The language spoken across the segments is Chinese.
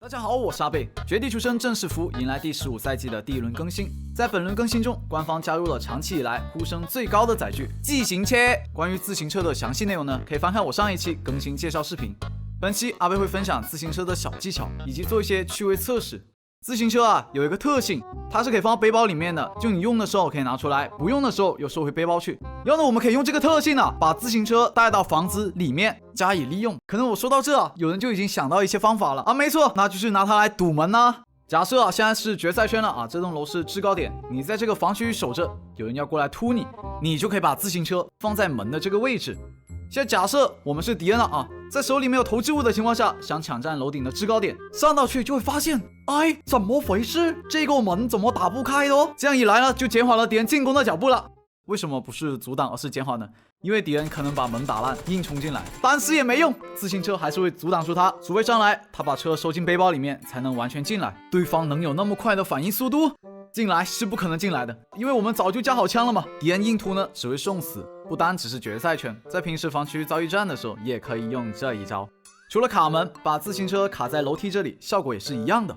大家好，我是阿贝。绝地求生正式服迎来第15赛季的第一轮更新，在本轮更新中，官方加入了长期以来呼声最高的载具自行车。关于自行车的详细内容呢，可以翻看我上一期更新介绍视频。本期阿贝会分享自行车的小技巧，以及做一些趣味测试。自行车啊有一个特性，它是可以放到背包里面的，就你用的时候可以拿出来，不用的时候又收回背包去。然后呢，我们可以用这个特性呢，把自行车带到房子里面加以利用。可能我说到这，有人就已经想到一些方法了啊，没错，那就是拿它来堵门呢。假设啊，现在是决赛圈了啊，这栋楼是制高点，你在这个防区守着，有人要过来突你，你就可以把自行车放在门的这个位置。现在假设我们是敌人了啊，在手里没有投掷物的情况下，想抢占楼顶的制高点，上到去就会发现，哎，怎么回事？这个门怎么打不开的哦？这样一来呢，就减缓了敌人进攻的脚步了。为什么不是阻挡，而是减缓呢？因为敌人可能把门打烂，硬冲进来，单丝也没用，自行车还是会阻挡住他。除非上来，他把车收进背包里面，才能完全进来。对方能有那么快的反应速度？进来是不可能进来的，因为我们早就架好枪了嘛。敌人硬突呢，只会送死。不单只是决赛圈，在平时防区遭遇战的时候，也可以用这一招。除了卡门，把自行车卡在楼梯这里，效果也是一样的。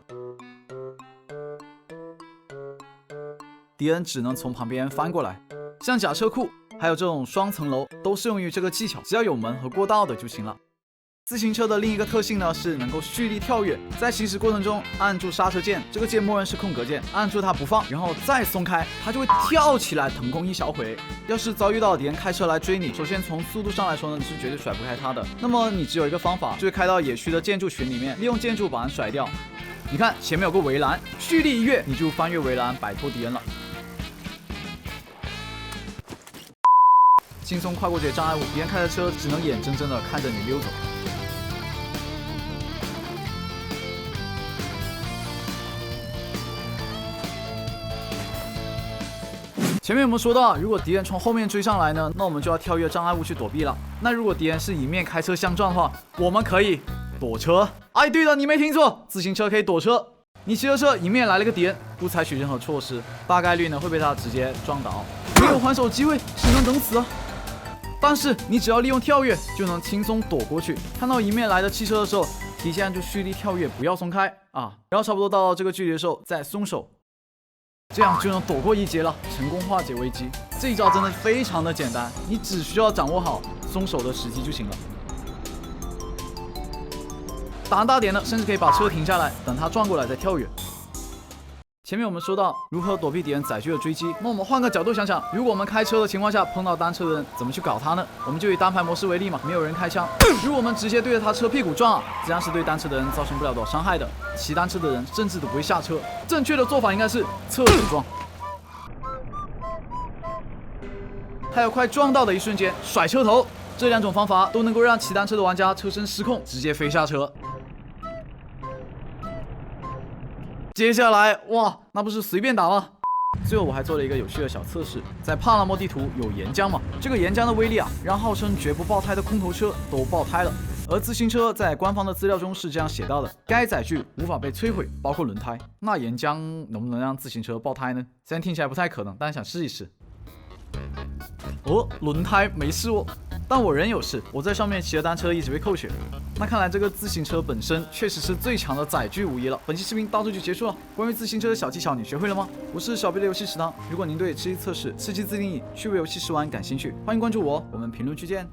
敌人只能从旁边翻过来。像假车库，还有这种双层楼，都适用于这个技巧，只要有门和过道的就行了。自行车的另一个特性呢，是能够蓄力跳跃，在行驶过程中按住刹车键，这个键默认是空格键，按住它不放，然后再松开，它就会跳起来腾空一小回。要是遭遇到敌人开车来追你，首先从速度上来说呢，你是绝对甩不开他的。那么你只有一个方法，就是开到野区的建筑群里面，利用建筑把人甩掉。你看前面有个围栏，蓄力一跃，你就翻越围栏，摆脱敌人了。轻松跨过这些障碍物，敌人开的车只能眼睁睁地看着你溜走。前面我们说到，如果敌人从后面追上来呢，那我们就要跳跃障碍物去躲避了。那如果敌人是迎面开车相撞的话，我们可以躲车。哎，对了，你没听错，自行车可以躲车。你骑着车迎面来了个敌人，不采取任何措施，大概率呢会被他直接撞倒，没有还手机会，只能等死啊。但是你只要利用跳跃，就能轻松躲过去。看到迎面来的汽车的时候，提前就蓄力跳跃，不要松开啊。然后差不多到这个距离的时候再松手，这样就能躲过一劫了，成功化解危机。这一招真的非常的简单，你只需要掌握好松手的时机就行了。胆大点的，甚至可以把车停下来，等他撞过来再跳跃。前面我们说到如何躲避敌人载具的追击，那我们换个角度想想，如果我们开车的情况下碰到单车的人，怎么去搞他呢？我们就以单排模式为例嘛，没有人开枪，如果我们直接对着他车屁股撞啊，这样是对单车的人造成不了多少伤害的，骑单车的人甚至都不会下车。正确的做法应该是侧手撞，还有快撞到的一瞬间甩车头，这两种方法都能够让骑单车的玩家车身失控，直接飞下车。接下来，哇，那不是随便打吗？最后我还做了一个有趣的小测试，在帕拉莫地图有岩浆嘛？这个岩浆的威力啊，让号称绝不爆胎的空头车都爆胎了。而自行车在官方的资料中是这样写到的：该载具无法被摧毁，包括轮胎。那岩浆能不能让自行车爆胎呢？虽然听起来不太可能，但想试一试。哦，轮胎没事哦，但我人有事，我在上面骑着单车一直被扣血。那看来这个自行车本身确实是最强的载具无疑了。本期视频到这就结束了。关于自行车的小技巧，你学会了吗？我是小贝的游戏食堂。如果您对吃鸡测试、吃鸡自定义、趣味游戏试玩感兴趣，欢迎关注我，我们评论区见。